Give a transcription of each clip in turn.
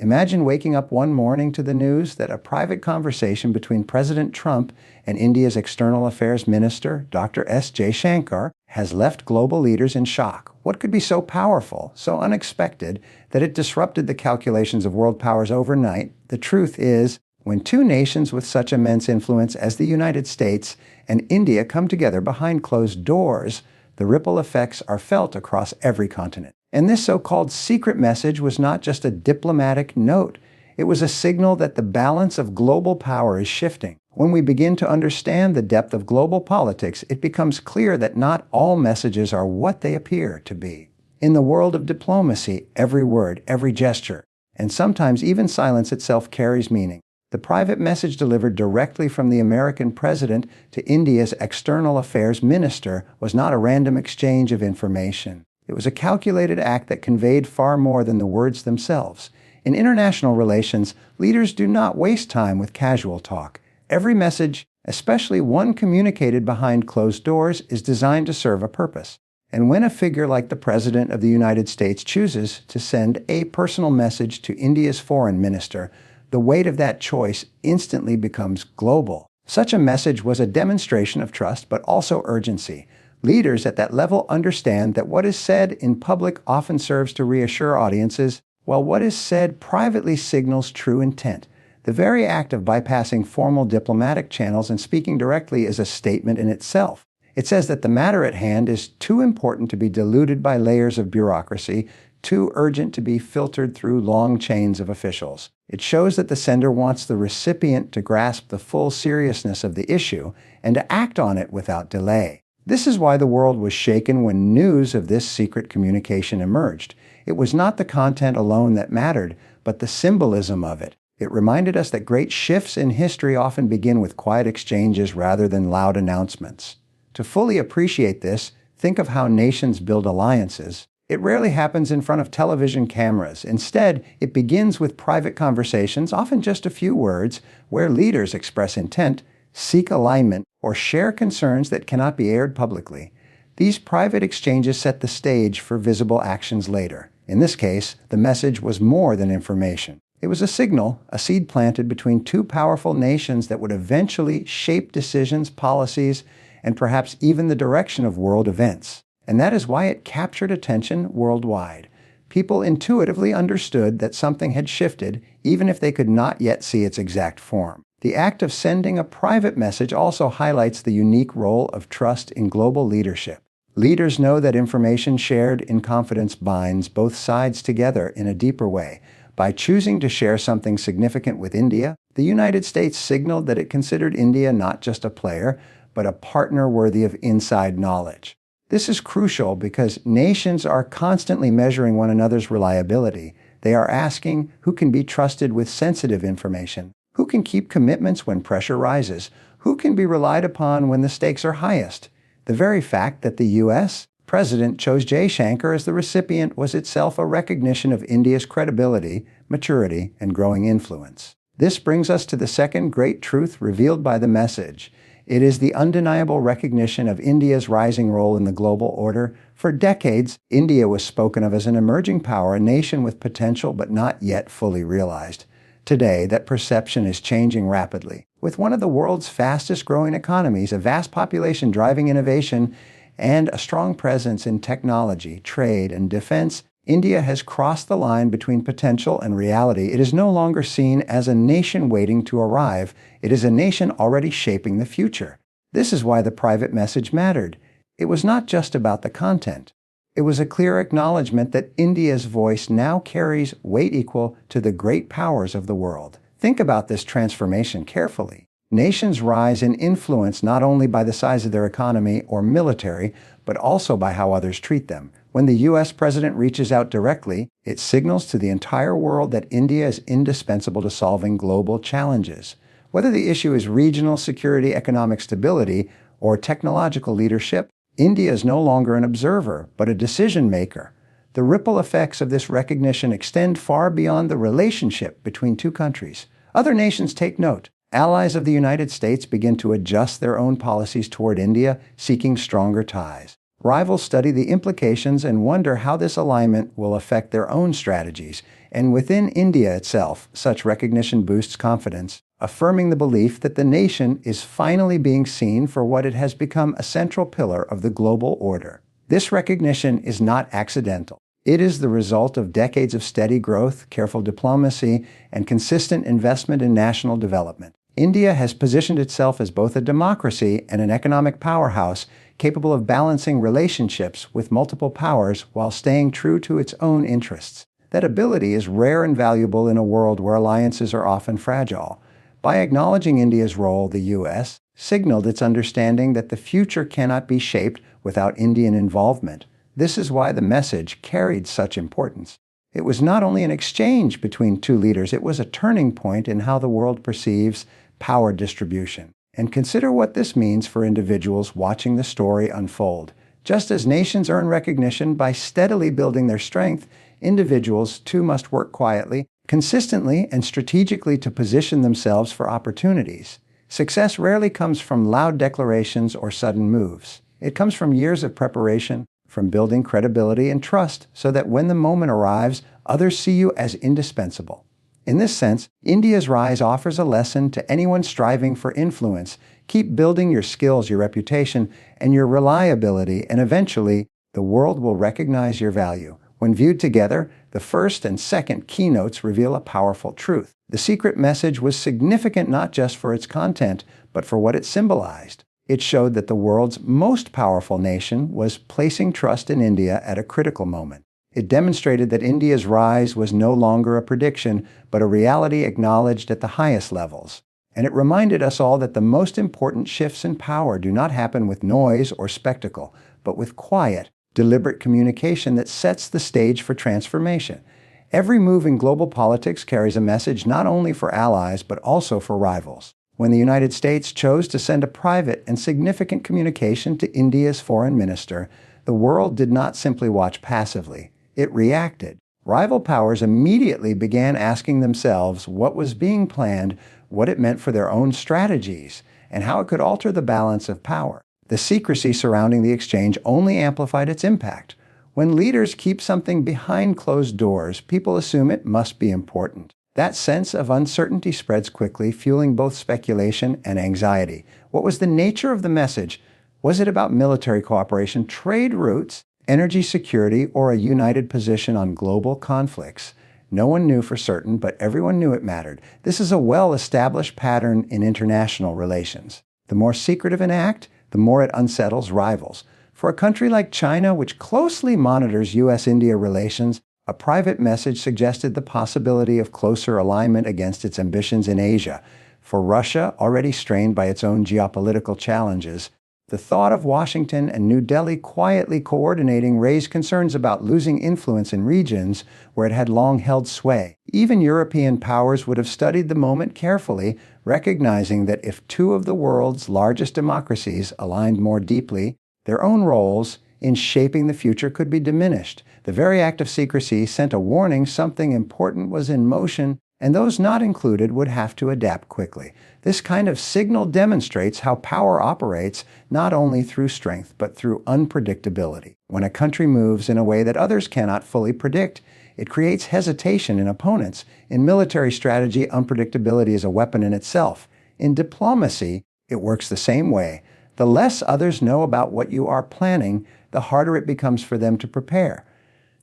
Imagine waking up one morning to the news that a private conversation between President Trump and India's External Affairs Minister, Dr. S. Jaishankar, has left global leaders in shock. What could be so powerful, so unexpected, that it disrupted the calculations of world powers overnight? The truth is, when two nations with such immense influence as the United States and India come together behind closed doors, the ripple effects are felt across every continent. And this so-called secret message was not just a diplomatic note. It was a signal that the balance of global power is shifting. When we begin to understand the depth of global politics, it becomes clear that not all messages are what they appear to be. In the world of diplomacy, every word, every gesture, and sometimes even silence itself carries meaning. The private message delivered directly from the American president to India's External Affairs Minister was not a random exchange of information. It was a calculated act that conveyed far more than the words themselves. In international relations, leaders do not waste time with casual talk. Every message, especially one communicated behind closed doors, is designed to serve a purpose. And when a figure like the President of the United States chooses to send a personal message to India's foreign minister, the weight of that choice instantly becomes global. Such a message was a demonstration of trust, but also urgency. Leaders at that level understand that what is said in public often serves to reassure audiences, while what is said privately signals true intent. The very act of bypassing formal diplomatic channels and speaking directly is a statement in itself. It says that the matter at hand is too important to be diluted by layers of bureaucracy, too urgent to be filtered through long chains of officials. It shows that the sender wants the recipient to grasp the full seriousness of the issue and to act on it without delay. This is why the world was shaken when news of this secret communication emerged. It was not the content alone that mattered, but the symbolism of it. It reminded us that great shifts in history often begin with quiet exchanges rather than loud announcements. To fully appreciate this, think of how nations build alliances. It rarely happens in front of television cameras. Instead, it begins with private conversations, often just a few words, where leaders express intent, seek alignment, or share concerns that cannot be aired publicly. These private exchanges set the stage for visible actions later. In this case, the message was more than information. It was a signal, a seed planted between two powerful nations that would eventually shape decisions, policies, and perhaps even the direction of world events. And that is why it captured attention worldwide. People intuitively understood that something had shifted, even if they could not yet see its exact form. The act of sending a private message also highlights the unique role of trust in global leadership. Leaders know that information shared in confidence binds both sides together in a deeper way. By choosing to share something significant with India, the United States signaled that it considered India not just a player, but a partner worthy of inside knowledge. This is crucial because nations are constantly measuring one another's reliability. They are asking who can be trusted with sensitive information, who can keep commitments when pressure rises, who can be relied upon when the stakes are highest. The very fact that the U.S. President chose Jaishankar as the recipient was itself a recognition of India's credibility, maturity, and growing influence. This brings us to the second great truth revealed by the message. It is the undeniable recognition of India's rising role in the global order. For decades, India was spoken of as an emerging power, a nation with potential but not yet fully realized. Today, that perception is changing rapidly. With one of the world's fastest-growing economies, a vast population driving innovation, and a strong presence in technology, trade, and defense, India has crossed the line between potential and reality. It is no longer seen as a nation waiting to arrive. It is a nation already shaping the future. This is why the private message mattered. It was not just about the content. It was a clear acknowledgement that India's voice now carries weight equal to the great powers of the world. Think about this transformation carefully. Nations rise in influence not only by the size of their economy or military, but also by how others treat them. When the U.S. president reaches out directly, it signals to the entire world that India is indispensable to solving global challenges. Whether the issue is regional security, economic stability, or technological leadership, India is no longer an observer, but a decision maker. The ripple effects of this recognition extend far beyond the relationship between two countries. Other nations take note. Allies of the United States begin to adjust their own policies toward India, seeking stronger ties. Rivals study the implications and wonder how this alignment will affect their own strategies. And within India itself, such recognition boosts confidence, affirming the belief that the nation is finally being seen for what it has become, a central pillar of the global order. This recognition is not accidental. It is the result of decades of steady growth, careful diplomacy, and consistent investment in national development. India has positioned itself as both a democracy and an economic powerhouse, capable of balancing relationships with multiple powers while staying true to its own interests. That ability is rare and valuable in a world where alliances are often fragile. By acknowledging India's role, the U.S. signaled its understanding that the future cannot be shaped without Indian involvement. This is why the message carried such importance. It was not only an exchange between two leaders, it was a turning point in how the world perceives power distribution. And consider what this means for individuals watching the story unfold. Just as nations earn recognition by steadily building their strength, individuals too must work quietly, consistently, and strategically to position themselves for opportunities. Success rarely comes from loud declarations or sudden moves. It comes from years of preparation, from building credibility and trust so that when the moment arrives, others see you as indispensable. In this sense, India's rise offers a lesson to anyone striving for influence. Keep building your skills, your reputation, and your reliability, and eventually, the world will recognize your value. When viewed together, the first and second keynotes reveal a powerful truth. The secret message was significant not just for its content, but for what it symbolized. It showed that the world's most powerful nation was placing trust in India at a critical moment. It demonstrated that India's rise was no longer a prediction, but a reality acknowledged at the highest levels. And it reminded us all that the most important shifts in power do not happen with noise or spectacle, but with quiet, deliberate communication that sets the stage for transformation. Every move in global politics carries a message not only for allies, but also for rivals. When the United States chose to send a private and significant communication to India's foreign minister, the world did not simply watch passively. It reacted. Rival powers immediately began asking themselves what was being planned, what it meant for their own strategies, and how it could alter the balance of power. The secrecy surrounding the exchange only amplified its impact. When leaders keep something behind closed doors, people assume it must be important. That sense of uncertainty spreads quickly, fueling both speculation and anxiety. What was the nature of the message? Was it about military cooperation, trade routes, energy security, or a united position on global conflicts? No one knew for certain, but everyone knew it mattered. This is a well-established pattern in international relations. The more secretive an act, the more it unsettles rivals. For a country like China, which closely monitors U.S.-India relations, a private message suggested the possibility of closer alignment against its ambitions in Asia. For Russia, already strained by its own geopolitical challenges, the thought of Washington and New Delhi quietly coordinating raised concerns about losing influence in regions where it had long held sway. Even European powers would have studied the moment carefully, recognizing that if two of the world's largest democracies aligned more deeply, their own roles in shaping the future could be diminished. The very act of secrecy sent a warning something important was in motion, and those not included would have to adapt quickly. This kind of signal demonstrates how power operates not only through strength, but through unpredictability. When a country moves in a way that others cannot fully predict, it creates hesitation in opponents. In military strategy, unpredictability is a weapon in itself. In diplomacy, it works the same way. The less others know about what you are planning, the harder it becomes for them to prepare.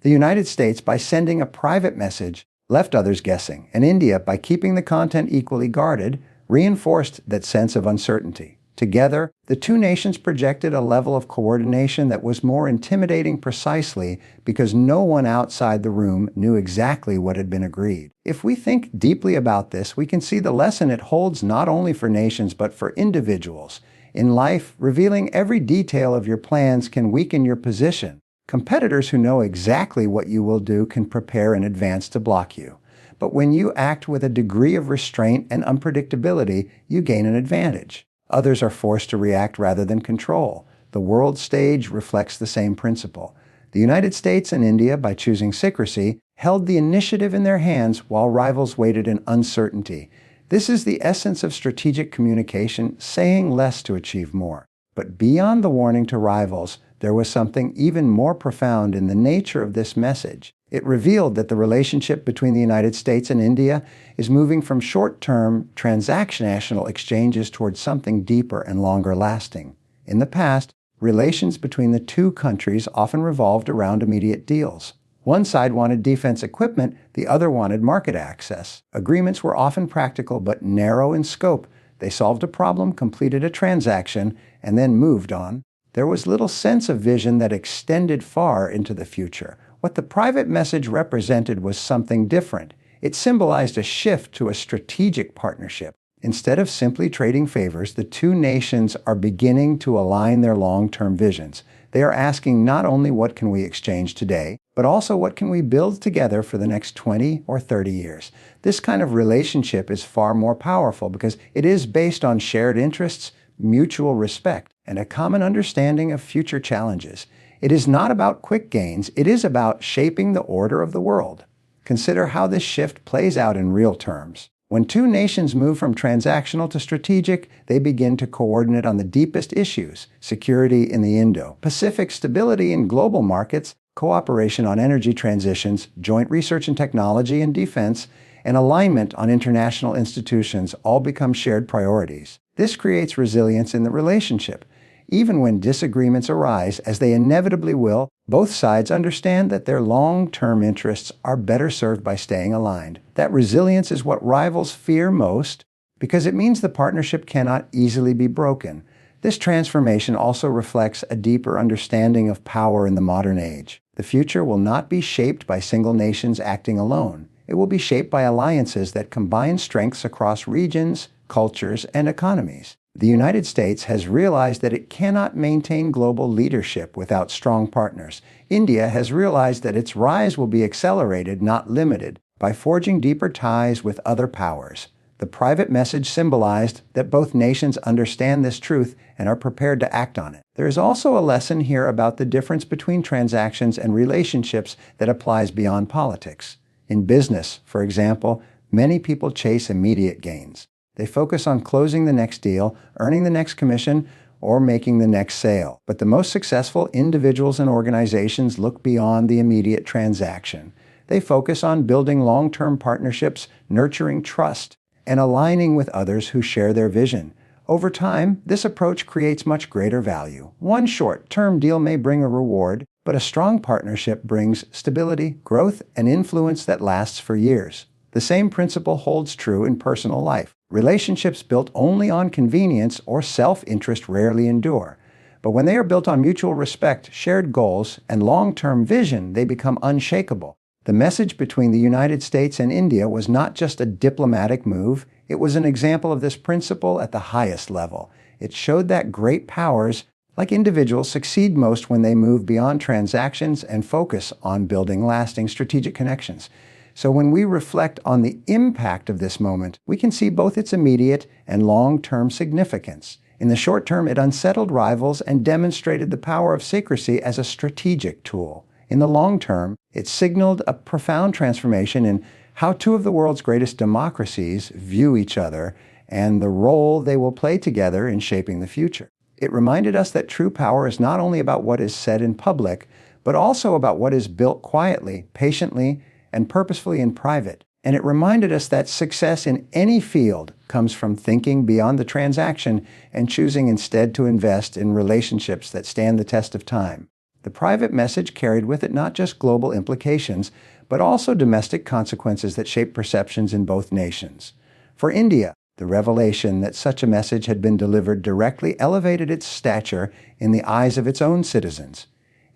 The United States, by sending a private message, left others guessing, and India, by keeping the content equally guarded, reinforced that sense of uncertainty. Together, the two nations projected a level of coordination that was more intimidating precisely because no one outside the room knew exactly what had been agreed. If we think deeply about this, we can see the lesson it holds not only for nations but for individuals. In life, revealing every detail of your plans can weaken your position. Competitors who know exactly what you will do can prepare in advance to block you. But when you act with a degree of restraint and unpredictability, you gain an advantage. Others are forced to react rather than control. The world stage reflects the same principle. The United States and India, by choosing secrecy, held the initiative in their hands while rivals waited in uncertainty. This is the essence of strategic communication, saying less to achieve more. But beyond the warning to rivals, there was something even more profound in the nature of this message. It revealed that the relationship between the United States and India is moving from short-term transactional exchanges towards something deeper and longer-lasting. In the past, relations between the two countries often revolved around immediate deals. One side wanted defense equipment, the other wanted market access. Agreements were often practical but narrow in scope. They solved a problem, completed a transaction, and then moved on. There was little sense of vision that extended far into the future. What the private message represented was something different. It symbolized a shift to a strategic partnership. Instead of simply trading favors, the two nations are beginning to align their long-term visions. They are asking not only what can we exchange today, but also what can we build together for the next 20 or 30 years. This kind of relationship is far more powerful because it is based on shared interests, mutual respect, and a common understanding of future challenges. It is not about quick gains, it is about shaping the order of the world. Consider how this shift plays out in real terms. When two nations move from transactional to strategic, they begin to coordinate on the deepest issues: security in the Indo-Pacific, stability in global markets, cooperation on energy transitions, joint research and technology and defense, and alignment on international institutions all become shared priorities. This creates resilience in the relationship. Even when disagreements arise, as they inevitably will, both sides understand that their long-term interests are better served by staying aligned. That resilience is what rivals fear most because it means the partnership cannot easily be broken. This transformation also reflects a deeper understanding of power in the modern age. The future will not be shaped by single nations acting alone. It will be shaped by alliances that combine strengths across regions, cultures, and economies. The United States has realized that it cannot maintain global leadership without strong partners. India has realized that its rise will be accelerated, not limited, by forging deeper ties with other powers. The private message symbolized that both nations understand this truth and are prepared to act on it. There is also a lesson here about the difference between transactions and relationships that applies beyond politics. In business, for example, many people chase immediate gains. They focus on closing the next deal, earning the next commission, or making the next sale. But the most successful individuals and organizations look beyond the immediate transaction. They focus on building long-term partnerships, nurturing trust, and aligning with others who share their vision. Over time, this approach creates much greater value. One short-term deal may bring a reward, but a strong partnership brings stability, growth, and influence that lasts for years. The same principle holds true in personal life. Relationships built only on convenience or self-interest rarely endure. But when they are built on mutual respect, shared goals, and long-term vision, they become unshakable. The message between the United States and India was not just a diplomatic move, it was an example of this principle at the highest level. It showed that great powers, like individuals, succeed most when they move beyond transactions and focus on building lasting strategic connections. So when we reflect on the impact of this moment, we can see both its immediate and long-term significance. In the short term, it unsettled rivals and demonstrated the power of secrecy as a strategic tool. In the long term, it signaled a profound transformation in how two of the world's greatest democracies view each other and the role they will play together in shaping the future. It reminded us that true power is not only about what is said in public, but also about what is built quietly, patiently, and purposefully in private. And it reminded us that success in any field comes from thinking beyond the transaction and choosing instead to invest in relationships that stand the test of time. The private message carried with it not just global implications, but also domestic consequences that shape perceptions in both nations. For India, the revelation that such a message had been delivered directly elevated its stature in the eyes of its own citizens.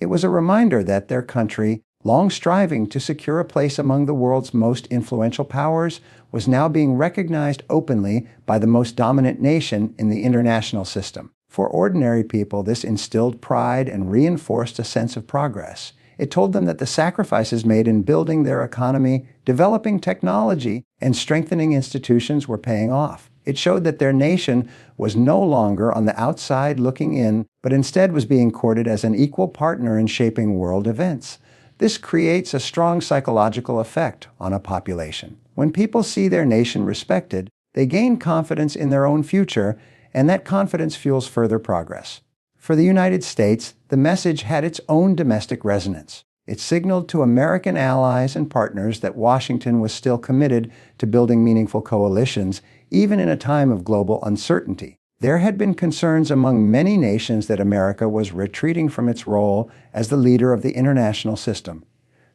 It was a reminder that their country, long striving to secure a place among the world's most influential powers, was now being recognized openly by the most dominant nation in the international system. For ordinary people, this instilled pride and reinforced a sense of progress. It told them that the sacrifices made in building their economy, developing technology, and strengthening institutions were paying off. It showed that their nation was no longer on the outside looking in, but instead was being courted as an equal partner in shaping world events. This creates a strong psychological effect on a population. When people see their nation respected, they gain confidence in their own future, and that confidence fuels further progress. For the United States, the message had its own domestic resonance. It signaled to American allies and partners that Washington was still committed to building meaningful coalitions, even in a time of global uncertainty. There had been concerns among many nations that America was retreating from its role as the leader of the international system.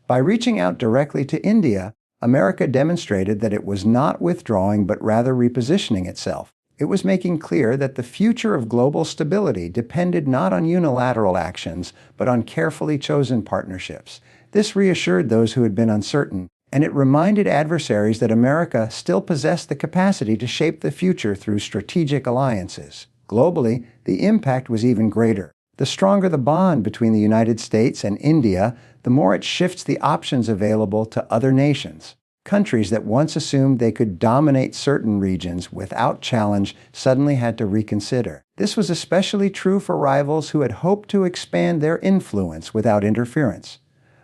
By reaching out directly to India, America demonstrated that it was not withdrawing but rather repositioning itself. It was making clear that the future of global stability depended not on unilateral actions, but on carefully chosen partnerships. This reassured those who had been uncertain, and it reminded adversaries that America still possessed the capacity to shape the future through strategic alliances. Globally, the impact was even greater. The stronger the bond between the United States and India, the more it shifts the options available to other nations. Countries that once assumed they could dominate certain regions without challenge suddenly had to reconsider. This was especially true for rivals who had hoped to expand their influence without interference.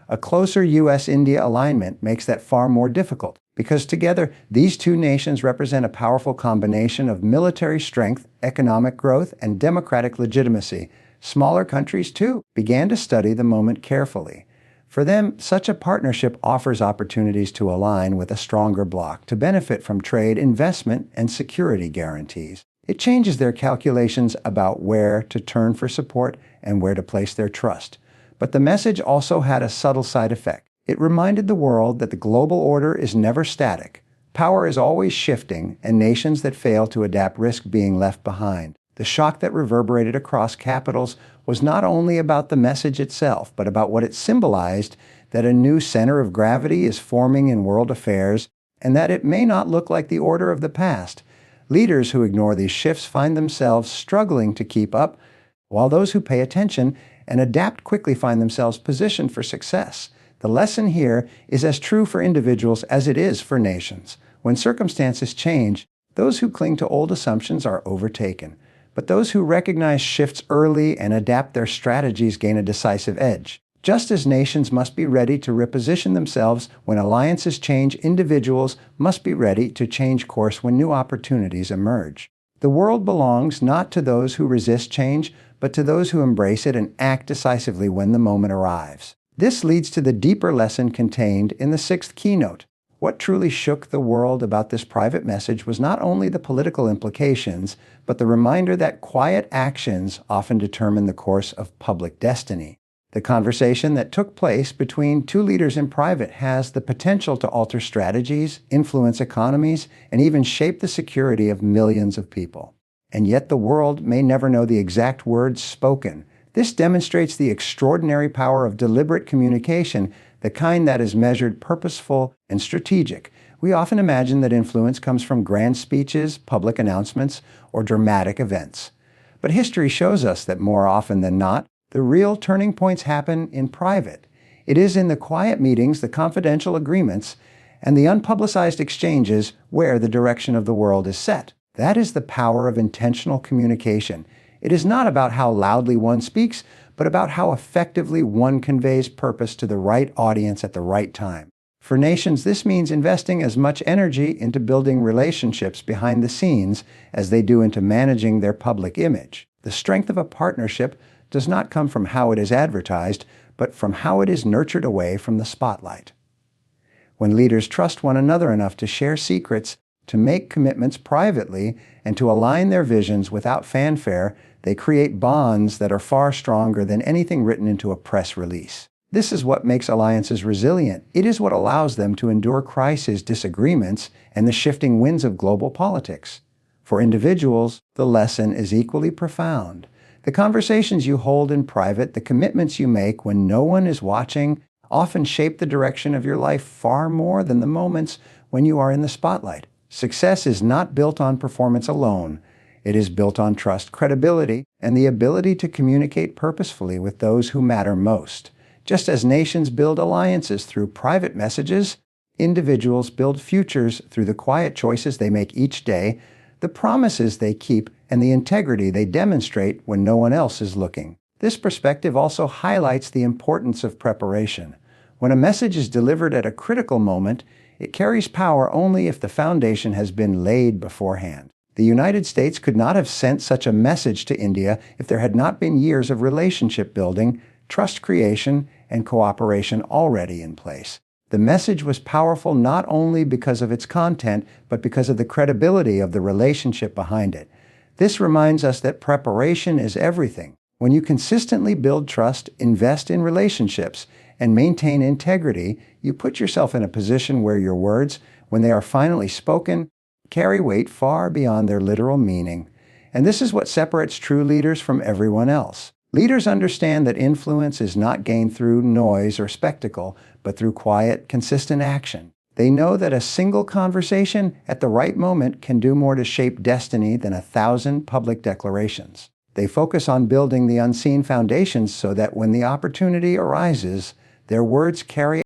A closer U.S.-India alignment makes that far more difficult, because together these two nations represent a powerful combination of military strength, economic growth, and democratic legitimacy. Smaller countries, too, began to study the moment carefully. For them, such a partnership offers opportunities to align with a stronger bloc to benefit from trade, investment, and security guarantees. It changes their calculations about where to turn for support and where to place their trust. But the message also had a subtle side effect. It reminded the world that the global order is never static. Power is always shifting, and nations that fail to adapt risk being left behind. The shock that reverberated across capitals was not only about the message itself, but about what it symbolized, that a new center of gravity is forming in world affairs, and that it may not look like the order of the past. Leaders who ignore these shifts find themselves struggling to keep up, while those who pay attention and adapt quickly find themselves positioned for success. The lesson here is as true for individuals as it is for nations. When circumstances change, those who cling to old assumptions are overtaken. But those who recognize shifts early and adapt their strategies gain a decisive edge. Just as nations must be ready to reposition themselves when alliances change, individuals must be ready to change course when new opportunities emerge. The world belongs not to those who resist change, but to those who embrace it and act decisively when the moment arrives. This leads to the deeper lesson contained in the sixth keynote. What truly shook the world about this private message was not only the political implications, but the reminder that quiet actions often determine the course of public destiny. The conversation that took place between two leaders in private has the potential to alter strategies, influence economies, and even shape the security of millions of people. And yet the world may never know the exact words spoken. This demonstrates the extraordinary power of deliberate communication, the kind that is measured, purposeful, and strategic. We often imagine that influence comes from grand speeches, public announcements, or dramatic events. But history shows us that more often than not, the real turning points happen in private. It is in the quiet meetings, the confidential agreements, and the unpublicized exchanges where the direction of the world is set. That is the power of intentional communication. It is not about how loudly one speaks, but about how effectively one conveys purpose to the right audience at the right time. For nations, this means investing as much energy into building relationships behind the scenes as they do into managing their public image. The strength of a partnership does not come from how it is advertised, but from how it is nurtured away from the spotlight. When leaders trust one another enough to share secrets, to make commitments privately, and to align their visions without fanfare, they create bonds that are far stronger than anything written into a press release. This is what makes alliances resilient. It is what allows them to endure crises, disagreements, and the shifting winds of global politics. For individuals, the lesson is equally profound. The conversations you hold in private, the commitments you make when no one is watching, often shape the direction of your life far more than the moments when you are in the spotlight. Success is not built on performance alone. It is built on trust, credibility, and the ability to communicate purposefully with those who matter most. Just as nations build alliances through private messages, individuals build futures through the quiet choices they make each day, the promises they keep, and the integrity they demonstrate when no one else is looking. This perspective also highlights the importance of preparation. When a message is delivered at a critical moment, it carries power only if the foundation has been laid beforehand. The United States could not have sent such a message to India if there had not been years of relationship building, trust creation, and cooperation already in place. The message was powerful not only because of its content, but because of the credibility of the relationship behind it. This reminds us that preparation is everything. When you consistently build trust, invest in relationships, and maintain integrity, you put yourself in a position where your words, when they are finally spoken, carry weight far beyond their literal meaning. And this is what separates true leaders from everyone else. Leaders understand that influence is not gained through noise or spectacle, but through quiet, consistent action. They know that a single conversation at the right moment can do more to shape destiny than 1,000 public declarations. They focus on building the unseen foundations so that when the opportunity arises, their words carry